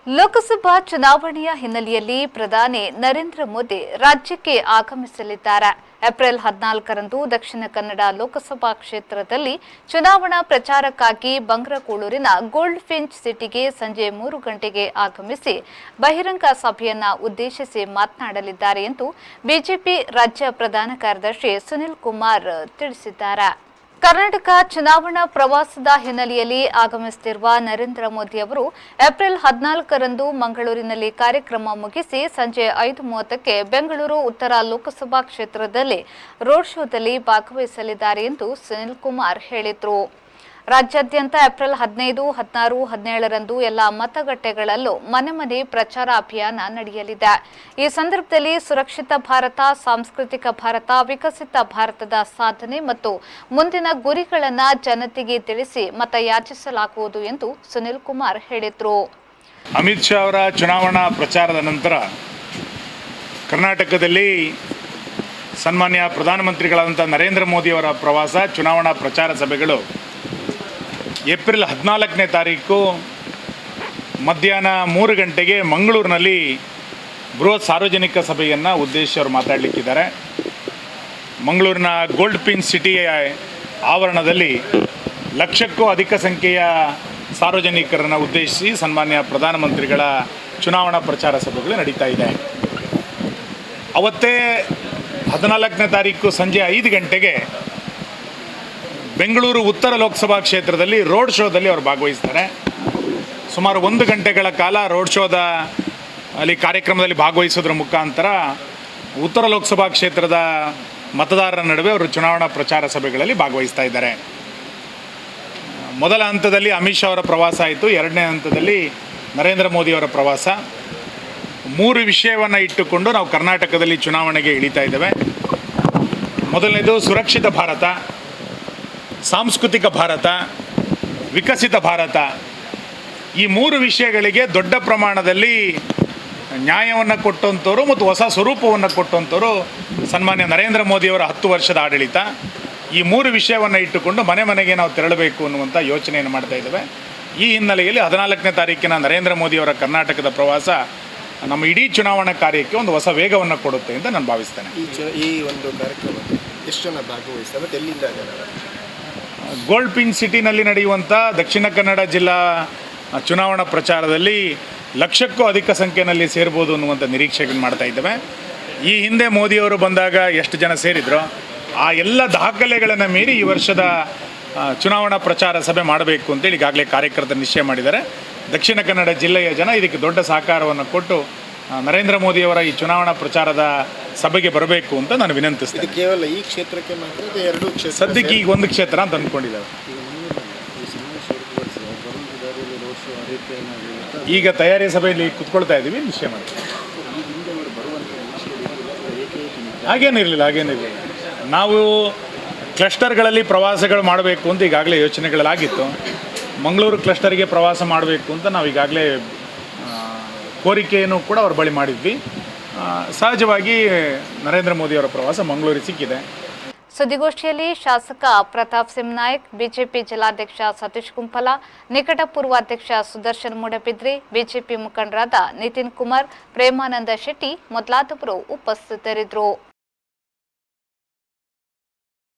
ಲೋಕಸಭಾ ಚುನಾವಣೆಯ ಹಿನ್ನೆಲೆಯಲ್ಲಿ ಪ್ರಧಾನಿ ನರೇಂದ್ರ ಮೋದಿ ರಾಜ್ಯಕ್ಕೆ ಆಗಮಿಸಲಿದ್ದಾರೆ. ಏಪ್ರಿಲ್ 14ರಂದು ದಕ್ಷಿಣ ಕನ್ನಡ ಲೋಕಸಭಾ ಕ್ಷೇತ್ರದಲ್ಲಿ ಚುನಾವಣಾ ಪ್ರಚಾರಕ್ಕಾಗಿ ಬಂಗ್ರಕೂಳೂರಿನ ಗೋಲ್ಡ್ ಫಿಂಚ್ ಸಿಟಿಗೆ ಸಂಜೆ 3 ಗಂಟೆಗೆ ಆಗಮಿಸಿ ಬಹಿರಂಗ ಸಭೆಯನ್ನ ಉದ್ದೇಶಿಸಿ ಮಾತನಾಡಲಿದ್ದಾರೆ ಎಂದು ಬಿಜೆಪಿ ರಾಜ್ಯ ಪ್ರಧಾನ ಕಾರ್ಯದರ್ಶಿ ಸುನಿಲ್ ಕುಮಾರ್ ತಿಳಿಸಿದ್ದಾರೆ. ಕರ್ನಾಟಕ ಚುನಾವಣಾ ಪ್ರವಾಸದ ಹಿನ್ನೆಲೆಯಲ್ಲಿ ಆಗಮಿಸುತ್ತಿರುವ ನರೇಂದ್ರ ಮೋದಿ ಅವರು ಏಪ್ರಿಲ್ 14ರಂದು ಮಂಗಳೂರಿನಲ್ಲಿ ಕಾರ್ಯಕ್ರಮ ಮುಗಿಸಿ ಸಂಜೆ 5:30ಕ್ಕೆ ಬೆಂಗಳೂರು ಉತ್ತರ ಲೋಕಸಭಾ ಕ್ಷೇತ್ರದಲ್ಲಿ ರೋಡ್ ಶೋದಲ್ಲಿ ಭಾಗವಹಿಸಲಿದ್ದಾರೆ ಎಂದು ಸುನಿಲ್ ಕುಮಾರ್ ಹೇಳಿದರು. ರಾಜ್ಯಾದ್ಯಂತ ಏಪ್ರಿಲ್ 15, 16, 17ರಂದು ಎಲ್ಲ ಮತಗಟ್ಟೆಗಳಲ್ಲೂ ಮನೆ ಮನೆ ಪ್ರಚಾರ ಅಭಿಯಾನ ನಡೆಯಲಿದೆ. ಈ ಸಂದರ್ಭದಲ್ಲಿ ಸುರಕ್ಷಿತ ಭಾರತ, ಸಾಂಸ್ಕೃತಿಕ ಭಾರತ, ವಿಕಸಿತ ಭಾರತದ ಸಾಧನೆ ಮತ್ತು ಮುಂದಿನ ಗುರಿಗಳನ್ನು ಜನತೆಗೆ ತಿಳಿಸಿ ಮತ ಯಾಚಿಸಲಾಗುವುದು ಎಂದು ಸುನಿಲ್ ಕುಮಾರ್ ಹೇಳಿದರು. ಅಮಿತ್ ಶಾ ಅವರ ಚುನಾವಣಾ ಪ್ರಚಾರದ ನಂತರ ಕರ್ನಾಟಕದಲ್ಲಿ ಸನ್ಮಾನ್ಯ ಪ್ರಧಾನಮಂತ್ರಿಗಳಾದಂಥ ನರೇಂದ್ರ ಮೋದಿ ಅವರ ಪ್ರವಾಸ, ಚುನಾವಣಾ ಪ್ರಚಾರ ಸಭೆಗಳು ಏಪ್ರಿಲ್ 14ನೇ ತಾರೀಕು ಮಧ್ಯಾಹ್ನ 3 ಗಂಟೆಗೆ ಮಂಗಳೂರಿನಲ್ಲಿ ಬೃಹತ್ ಸಾರ್ವಜನಿಕ ಸಭೆಯನ್ನು ಉದ್ದೇಶಿಸಿ ಅವರು ಮಾತಾಡಲಿಕ್ಕಿದ್ದಾರೆ. ಮಂಗಳೂರಿನ ಗೋಲ್ಡ್ ಫಿಂಚ್ ಸಿಟಿ ಆವರಣದಲ್ಲಿ ಲಕ್ಷಕ್ಕೂ ಅಧಿಕ ಸಂಖ್ಯೆಯ ಸಾರ್ವಜನಿಕರನ್ನು ಉದ್ದೇಶಿಸಿ ಸನ್ಮಾನ್ಯ ಪ್ರಧಾನಮಂತ್ರಿಗಳ ಚುನಾವಣಾ ಪ್ರಚಾರ ಸಭೆಗಳು ನಡೀತಾ ಇದೆ. ಅವತ್ತೇ 14ನೇ ತಾರೀಕು ಸಂಜೆ 5 ಗಂಟೆಗೆ ಬೆಂಗಳೂರು ಉತ್ತರ ಲೋಕಸಭಾ ಕ್ಷೇತ್ರದಲ್ಲಿ ರೋಡ್ ಶೋದಲ್ಲಿ ಅವರು ಭಾಗವಹಿಸ್ತಾರೆ. ಸುಮಾರು 1 ಗಂಟೆಗಳ ಕಾಲ ರೋಡ್ ಶೋದ ಅಲ್ಲಿ ಕಾರ್ಯಕ್ರಮದಲ್ಲಿ ಭಾಗವಹಿಸೋದ್ರ ಮುಖಾಂತರ ಉತ್ತರ ಲೋಕಸಭಾ ಕ್ಷೇತ್ರದ ಮತದಾರರ ನಡುವೆ ಅವರು ಚುನಾವಣಾ ಪ್ರಚಾರ ಸಭೆಗಳಲ್ಲಿ ಭಾಗವಹಿಸ್ತಾ ಇದ್ದಾರೆ. ಮೊದಲ ಹಂತದಲ್ಲಿ ಅಮಿತ್ ಶಾ ಅವರ ಪ್ರವಾಸ ಆಯಿತು. ಎರಡನೇ ಹಂತದಲ್ಲಿ ನರೇಂದ್ರ ಮೋದಿ ಅವರ ಪ್ರವಾಸ. 3 ವಿಷಯವನ್ನು ಇಟ್ಟುಕೊಂಡು ನಾವು ಕರ್ನಾಟಕದಲ್ಲಿ ಚುನಾವಣೆಗೆ ಇಳಿತಾ ಇದ್ದೇವೆ. ಮೊದಲನೇದು ಸುರಕ್ಷಿತ ಭಾರತ, ಸಾಂಸ್ಕೃತಿಕ ಭಾರತ, ವಿಕಸಿತ ಭಾರತ. ಈ 3 ವಿಷಯಗಳಿಗೆ ದೊಡ್ಡ ಪ್ರಮಾಣದಲ್ಲಿ ನ್ಯಾಯವನ್ನು ಕೊಟ್ಟಂಥವ್ರು ಮತ್ತು ಹೊಸ ಸ್ವರೂಪವನ್ನು ಕೊಟ್ಟಂಥವ್ರು ಸನ್ಮಾನ್ಯ ನರೇಂದ್ರ ಮೋದಿಯವರ 10 ವರ್ಷದ ಆಡಳಿತ. ಈ 3 ವಿಷಯವನ್ನು ಇಟ್ಟುಕೊಂಡು ಮನೆ ಮನೆಗೆ ನಾವು ತೆರಳಬೇಕು ಅನ್ನುವಂಥ ಯೋಚನೆಯನ್ನು ಮಾಡ್ತಾ ಇದ್ದೇವೆ. ಈ ಹಿನ್ನೆಲೆಯಲ್ಲಿ 14ನೇ ತಾರೀಕಿನ ನರೇಂದ್ರ ಮೋದಿಯವರ ಕರ್ನಾಟಕದ ಪ್ರವಾಸ ನಮ್ಮ ಇಡೀ ಚುನಾವಣಾ ಕಾರ್ಯಕ್ಕೆ ಒಂದು ಹೊಸ ವೇಗವನ್ನು ಕೊಡುತ್ತೆ ಅಂತ ನಾನು ಭಾವಿಸ್ತೇನೆ. ಈ ಒಂದು ಕಾರ್ಯಕ್ರಮ ಎಷ್ಟು ಜನ ಭಾಗವಹಿಸ್ತಾರೆ ಮತ್ತು ಎಲ್ಲಿಂದ? ಗೋಲ್ಡ್ ಫಿಂಚ್ ಸಿಟಿನಲ್ಲಿ ನಡೆಯುವಂಥ ದಕ್ಷಿಣ ಕನ್ನಡ ಜಿಲ್ಲಾ ಚುನಾವಣಾ ಪ್ರಚಾರದಲ್ಲಿ ಲಕ್ಷಕ್ಕೂ ಅಧಿಕ ಸಂಖ್ಯೆಯಲ್ಲಿ ಸೇರ್ಬೋದು ಅನ್ನುವಂಥ ನಿರೀಕ್ಷೆಗಳನ್ನು ಮಾಡ್ತಾ ಇದ್ದೇವೆ. ಈ ಹಿಂದೆ ಮೋದಿಯವರು ಬಂದಾಗ ಎಷ್ಟು ಜನ ಸೇರಿದ್ರು ಆ ಎಲ್ಲ ದಾಖಲೆಗಳನ್ನು ಮೀರಿ ಈ ವರ್ಷದ ಚುನಾವಣಾ ಪ್ರಚಾರ ಸಭೆ ಮಾಡಬೇಕು ಅಂತೇಳಿ ಈಗಾಗಲೇ ಕಾರ್ಯಕರ್ತರು ನಿಶ್ಚಯ ಮಾಡಿದ್ದಾರೆ. ದಕ್ಷಿಣ ಕನ್ನಡ ಜಿಲ್ಲೆಯ ಜನ ಇದಕ್ಕೆ ದೊಡ್ಡ ಸಹಕಾರವನ್ನು ಕೊಟ್ಟು ನರೇಂದ್ರ ಮೋದಿಯವರ ಈ ಚುನಾವಣಾ ಪ್ರಚಾರದ ಸಭೆಗೆ ಬರಬೇಕು ಅಂತ ನಾನು ವಿನಂತಿಸ್ತೇನೆ. ಕೇವಲ ಈ ಕ್ಷೇತ್ರಕ್ಕೆ ಮಾತ್ರ, ಎರಡು ಕ್ಷೇತ್ರ ಸದ್ಯಕ್ಕೆ ಈಗ ಒಂದು ಕ್ಷೇತ್ರ ಅಂತ ಅಂದ್ಕೊಂಡಿದ್ದಾರೆ. ಈಗ ತಯಾರಿ ಸಭೆಯಲ್ಲಿ ಕುತ್ಕೊಳ್ತಾ ಇದ್ದೀವಿ, ನಿಶ್ಚಯ ಮಾಡ್ತೀವಿ. ಹಾಗೇನಿರಲಿಲ್ಲ. ನಾವು ಕ್ಲಸ್ಟರ್ಗಳಲ್ಲಿ ಪ್ರವಾಸಗಳು ಮಾಡಬೇಕು ಅಂತ ಈಗಾಗಲೇ ಯೋಚನೆಗಳಾಗಿತ್ತು. ಮಂಗಳೂರು ಕ್ಲಸ್ಟರ್ಗೆ ಪ್ರವಾಸ ಮಾಡಬೇಕು ಅಂತ ನಾವು ಈಗಾಗಲೇ ಕೋರಿಕೆಯನ್ನು ಕೂಡ ಅವ್ರ ಬಳಿ ಮಾಡಿದ್ವಿ. ಸಹಜವಾಗಿ ನರೇಂದ್ರ ಮೋದಿಯವರ ಪ್ರವಾಸ ಮಂಗಳೂರಿಗೆ ಸಿಕ್ಕಿದೆ. ಸುದ್ದಿಗೋಷ್ಠಿಯಲ್ಲಿ ಶಾಸಕ ಪ್ರತಾಪ್ ಸಿಂಹ ನಾಯಕ್, ಬಿಜೆಪಿ ಜಿಲ್ಲಾಧ್ಯಕ್ಷ ಸತೀಶ್ ಕುಂಪಲ, ನಿಕಟ ಪೂರ್ವಾಧ್ಯಕ್ಷ ಸುದರ್ಶನ್ ಮೂಡಬಿದ್ರಿ, ಬಿಜೆಪಿ ಮುಖಂಡರಾದ ನಿತಿನ್ ಕುಮಾರ್, ಪ್ರೇಮಾನಂದ ಶೆಟ್ಟಿ ಮೊದಲಾದವರು ಉಪಸ್ಥಿತರಿದ್ದರು.